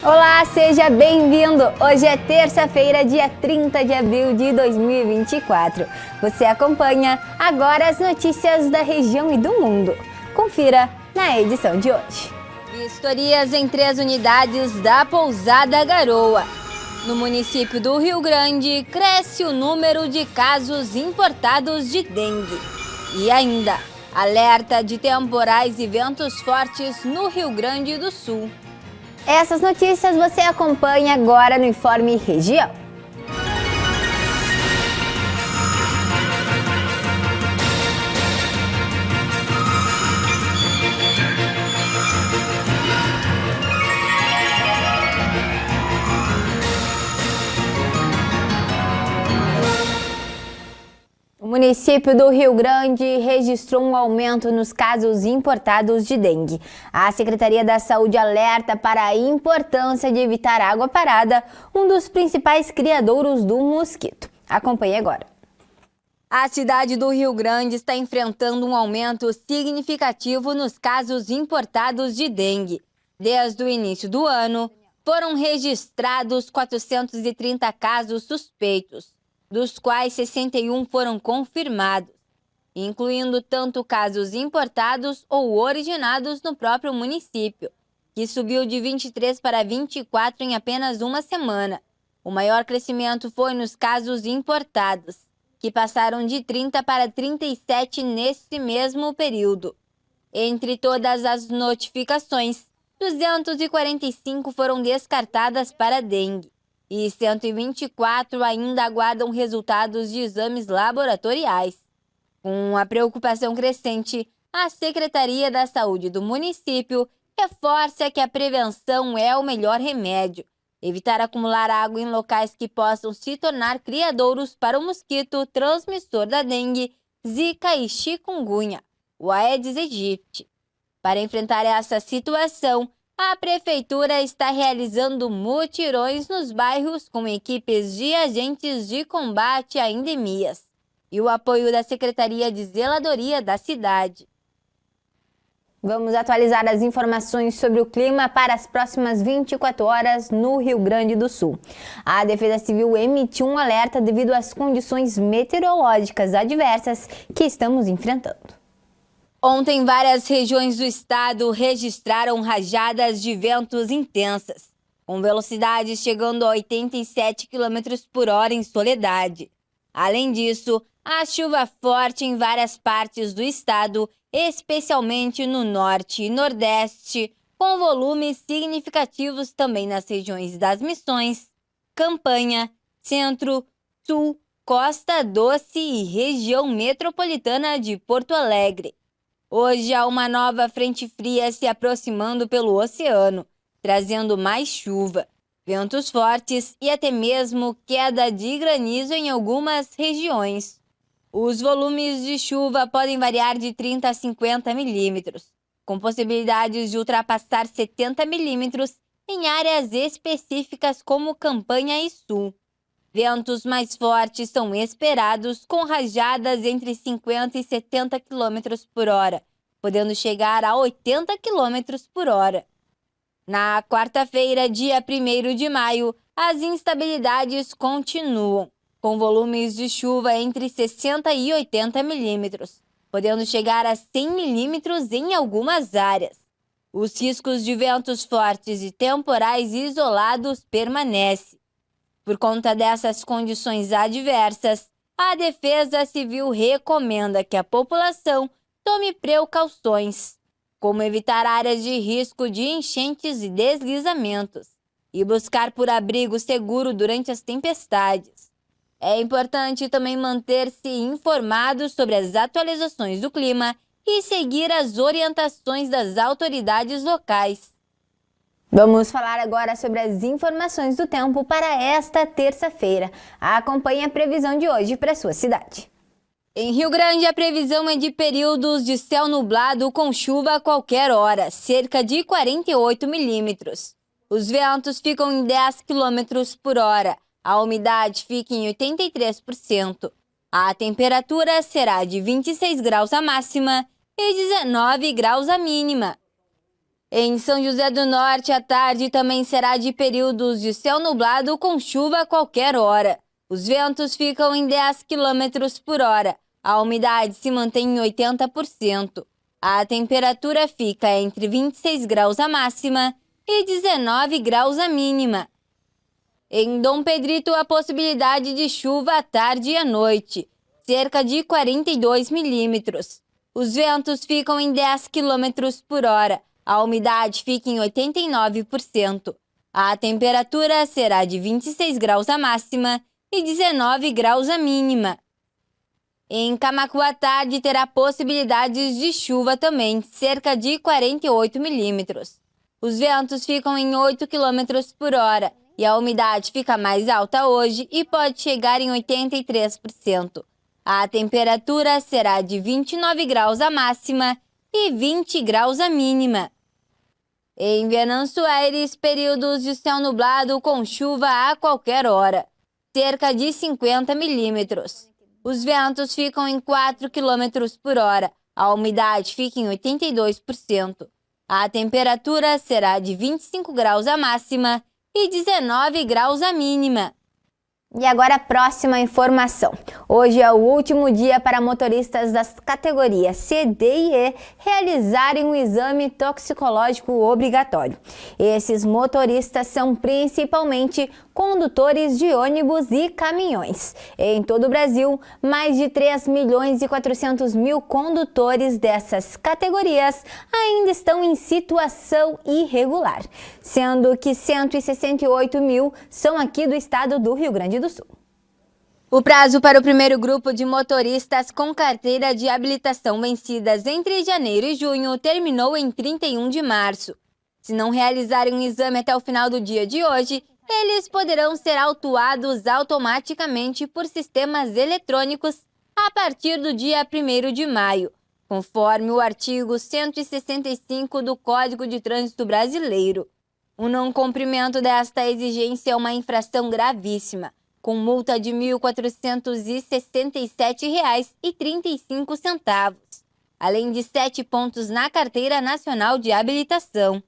Olá, seja bem-vindo! Hoje é terça-feira, dia 30 de abril de 2024. Você acompanha agora as notícias da região e do mundo. Confira na edição de hoje. Vistorias em 3 unidades da Pousada Garoa. No município do Rio Grande, cresce o número de casos importados de dengue. E ainda, alerta de temporais e ventos fortes no Rio Grande do Sul. Essas notícias você acompanha agora no Informe Região. O município do Rio Grande registrou um aumento nos casos importados de dengue. A Secretaria da Saúde alerta para a importância de evitar água parada, um dos principais criadouros do mosquito. Acompanhe agora. A cidade do Rio Grande está enfrentando um aumento significativo nos casos importados de dengue. Desde o início do ano, foram registrados 430 casos suspeitos, dos quais 61 foram confirmados, incluindo tanto casos importados ou originados no próprio município, que subiu de 23 para 24 em apenas uma semana. O maior crescimento foi nos casos importados, que passaram de 30 para 37 nesse mesmo período. Entre todas as notificações, 245 foram descartadas para dengue. E 124 ainda aguardam resultados de exames laboratoriais. Com a preocupação crescente, a Secretaria da Saúde do município reforça que a prevenção é o melhor remédio. Evitar acumular água em locais que possam se tornar criadouros para o mosquito transmissor da dengue, zika e chikungunya, o Aedes aegypti. Para enfrentar essa situação, a Prefeitura está realizando mutirões nos bairros com equipes de agentes de combate a endemias e o apoio da Secretaria de Zeladoria da cidade. Vamos atualizar as informações sobre o clima para as próximas 24 horas no Rio Grande do Sul. A Defesa Civil emitiu um alerta devido às condições meteorológicas adversas que estamos enfrentando. Ontem, várias regiões do estado registraram rajadas de ventos intensas, com velocidades chegando a 87 km por hora em Soledade. Além disso, a chuva forte em várias partes do estado, especialmente no norte e nordeste, com volumes significativos também nas regiões das Missões, Campanha, Centro, Sul, Costa Doce e região metropolitana de Porto Alegre. Hoje há uma nova frente fria se aproximando pelo oceano, trazendo mais chuva, ventos fortes e até mesmo queda de granizo em algumas regiões. Os volumes de chuva podem variar de 30 a 50 milímetros, com possibilidades de ultrapassar 70 milímetros em áreas específicas como Campanha e Sul. Ventos mais fortes são esperados com rajadas entre 50 e 70 km por hora, podendo chegar a 80 km por hora. Na quarta-feira, dia 1º de maio, as instabilidades continuam, com volumes de chuva entre 60 e 80 milímetros, podendo chegar a 100 milímetros em algumas áreas. Os riscos de ventos fortes e temporais isolados permanecem. Por conta dessas condições adversas, a Defesa Civil recomenda que a população tome precauções, como evitar áreas de risco de enchentes e deslizamentos, e buscar por abrigo seguro durante as tempestades. É importante também manter-se informado sobre as atualizações do clima e seguir as orientações das autoridades locais. Vamos falar agora sobre as informações do tempo para esta terça-feira. Acompanhe a previsão de hoje para a sua cidade. Em Rio Grande, a previsão é de períodos de céu nublado com chuva a qualquer hora, cerca de 48 milímetros. Os ventos ficam em 10 km por hora, a umidade fica em 83%. A temperatura será de 26 graus a máxima e 19 graus a mínima. Em São José do Norte, a tarde também será de períodos de céu nublado com chuva a qualquer hora. Os ventos ficam em 10 km por hora. A umidade se mantém em 80%. A temperatura fica entre 26 graus a máxima e 19 graus a mínima. Em Dom Pedrito, a possibilidade de chuva à tarde e à noite, cerca de 42 milímetros. Os ventos ficam em 10 km por hora. A umidade fica em 89%. A temperatura será de 26 graus a máxima e 19 graus a mínima. Em Camaquã, à tarde terá possibilidades de chuva também, cerca de 48 milímetros. Os ventos ficam em 8 km por hora e a umidade fica mais alta hoje e pode chegar em 83%. A temperatura será de 29 graus a máxima e 20 graus a mínima. Em Venâncio Aires, períodos de céu nublado com chuva a qualquer hora, cerca de 50 milímetros. Os ventos ficam em 4 km por hora, a umidade fica em 82%. A temperatura será de 25 graus a máxima e 19 graus a mínima. E agora a próxima informação. Hoje é o último dia para motoristas das categorias C, D e E realizarem um exame toxicológico obrigatório. Esses motoristas são principalmente condutores de ônibus e caminhões. Em todo o Brasil, mais de 3.400.000 condutores dessas categorias ainda estão em situação irregular, sendo que 168 mil são aqui do estado do Rio Grande do Sul. O prazo para o primeiro grupo de motoristas com carteira de habilitação vencidas entre janeiro e junho terminou em 31 de março. Se não realizarem um exame até o final do dia de hoje, eles poderão ser autuados automaticamente por sistemas eletrônicos a partir do dia 1º de maio, conforme o artigo 165 do Código de Trânsito Brasileiro. O não cumprimento desta exigência é uma infração gravíssima, com multa de R$ 1.467,35, além de 7 pontos na Carteira Nacional de Habilitação.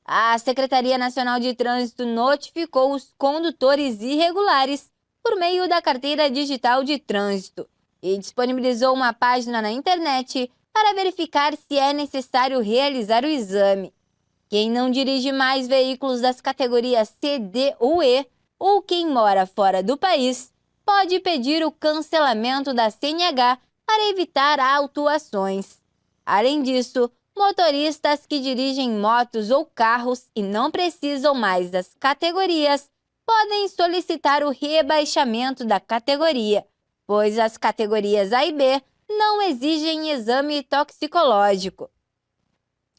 A Secretaria Nacional de Trânsito notificou os condutores irregulares por meio da Carteira Digital de Trânsito e disponibilizou uma página na internet para verificar se é necessário realizar o exame. Quem não dirige mais veículos das categorias C, D ou E, ou quem mora fora do país, pode pedir o cancelamento da CNH para evitar autuações. Além disso, motoristas que dirigem motos ou carros e não precisam mais das categorias podem solicitar o rebaixamento da categoria, pois as categorias A e B não exigem exame toxicológico.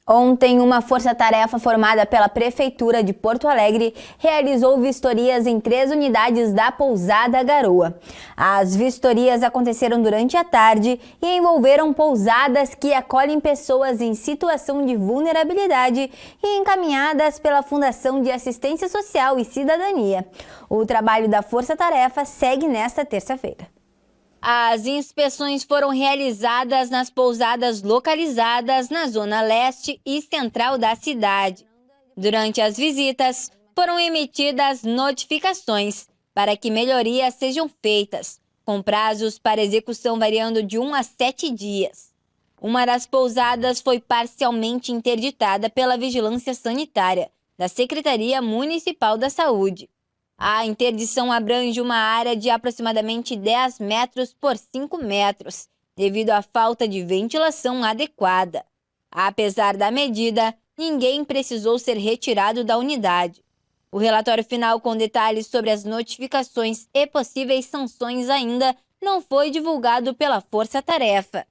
Ontem, uma força-tarefa formada pela Prefeitura de Porto Alegre realizou vistorias em 3 unidades da Pousada Garoa. As vistorias aconteceram durante a tarde e envolveram pousadas que acolhem pessoas em situação de vulnerabilidade e encaminhadas pela Fundação de Assistência Social e Cidadania. O trabalho da força-tarefa segue nesta terça-feira. As inspeções foram realizadas nas pousadas localizadas na zona leste e central da cidade. Durante as visitas, foram emitidas notificações para que melhorias sejam feitas, com prazos para execução variando de 1 a 7 dias. Uma das pousadas foi parcialmente interditada pela Vigilância Sanitária da Secretaria Municipal da Saúde. A interdição abrange uma área de aproximadamente 10 metros por 5 metros, devido à falta de ventilação adequada. Apesar da medida, ninguém precisou ser retirado da unidade. O relatório final com detalhes sobre as notificações e possíveis sanções ainda não foi divulgado pela Força Tarefa.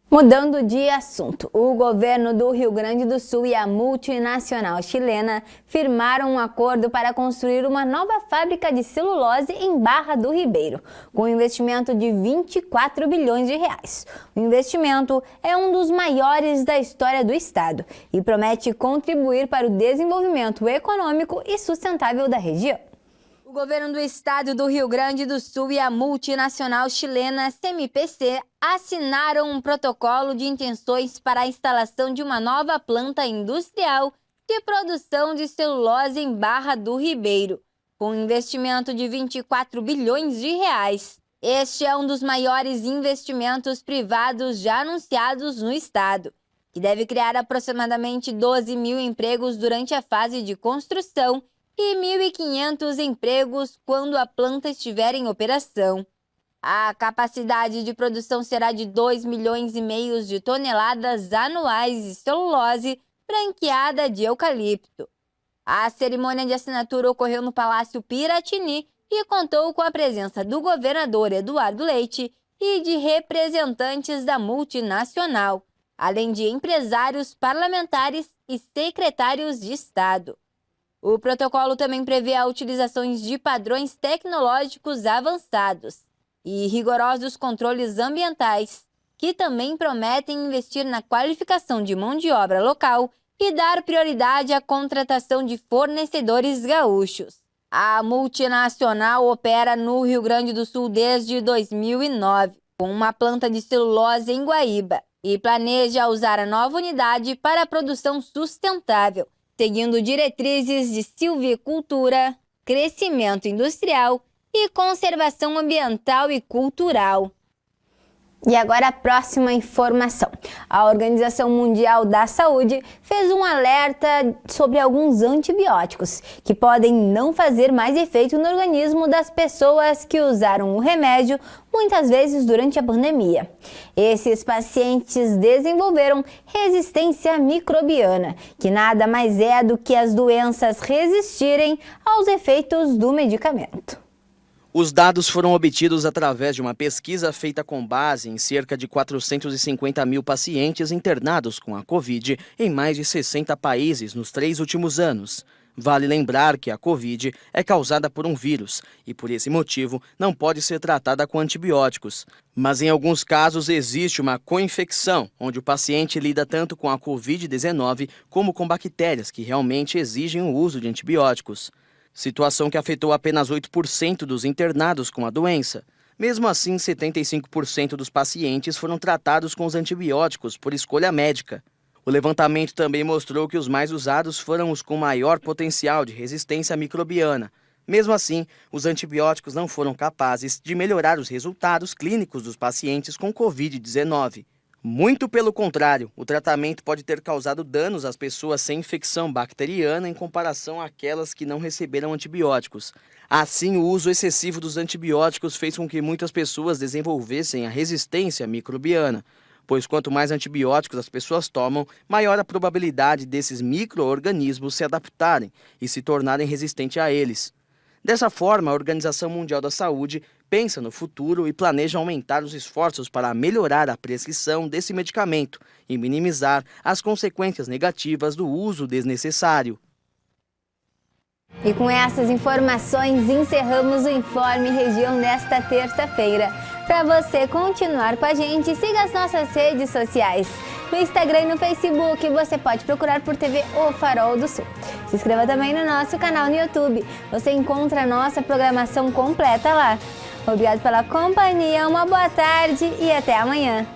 Mudando de assunto, o governo do Rio Grande do Sul e a multinacional chilena firmaram um acordo para construir uma nova fábrica de celulose em Barra do Ribeiro, com investimento de 24 bilhões de reais. O investimento é um dos maiores da história do estado e promete contribuir para o desenvolvimento econômico e sustentável da região. O governo do estado do Rio Grande do Sul e a multinacional chilena CMPC assinaram um protocolo de intenções para a instalação de uma nova planta industrial de produção de celulose em Barra do Ribeiro, com um investimento de 24 bilhões de reais. Este é um dos maiores investimentos privados já anunciados no estado, que deve criar aproximadamente 12 mil empregos durante a fase de construção e 1.500 empregos quando a planta estiver em operação. A capacidade de produção será de 2,5 milhões de toneladas anuais de celulose branqueada de eucalipto. A cerimônia de assinatura ocorreu no Palácio Piratini e contou com a presença do governador Eduardo Leite e de representantes da multinacional, além de empresários, parlamentares e secretários de Estado. O protocolo também prevê a utilização de padrões tecnológicos avançados e rigorosos controles ambientais, que também prometem investir na qualificação de mão de obra local e dar prioridade à contratação de fornecedores gaúchos. A multinacional opera no Rio Grande do Sul desde 2009, com uma planta de celulose em Guaíba, e planeja usar a nova unidade para a produção sustentável, seguindo diretrizes de silvicultura, crescimento industrial e conservação ambiental e cultural. E agora a próxima informação. A Organização Mundial da Saúde fez um alerta sobre alguns antibióticos que podem não fazer mais efeito no organismo das pessoas que usaram o remédio muitas vezes durante a pandemia. Esses pacientes desenvolveram resistência microbiana, que nada mais é do que as doenças resistirem aos efeitos do medicamento. Os dados foram obtidos através de uma pesquisa feita com base em cerca de 450 mil pacientes internados com a Covid em mais de 60 países nos 3 últimos anos. Vale lembrar que a Covid é causada por um vírus e, por esse motivo, não pode ser tratada com antibióticos. Mas, em alguns casos, existe uma co-infecção, onde o paciente lida tanto com a Covid-19 como com bactérias que realmente exigem o uso de antibióticos. Situação que afetou apenas 8% dos internados com a doença. Mesmo assim, 75% dos pacientes foram tratados com os antibióticos por escolha médica. O levantamento também mostrou que os mais usados foram os com maior potencial de resistência microbiana. Mesmo assim, os antibióticos não foram capazes de melhorar os resultados clínicos dos pacientes com Covid-19. Muito pelo contrário, o tratamento pode ter causado danos às pessoas sem infecção bacteriana em comparação àquelas que não receberam antibióticos. Assim, o uso excessivo dos antibióticos fez com que muitas pessoas desenvolvessem a resistência microbiana, pois quanto mais antibióticos as pessoas tomam, maior a probabilidade desses micro-organismos se adaptarem e se tornarem resistentes a eles. Dessa forma, a Organização Mundial da Saúde pensa no futuro e planeja aumentar os esforços para melhorar a prescrição desse medicamento e minimizar as consequências negativas do uso desnecessário. E com essas informações, encerramos o Informe Região nesta terça-feira. Para você continuar com a gente, siga as nossas redes sociais. No Instagram e no Facebook, você pode procurar por TV O Farol do Sul. Se inscreva também no nosso canal no YouTube. Você encontra a nossa programação completa lá. Obrigado pela companhia, uma boa tarde e até amanhã.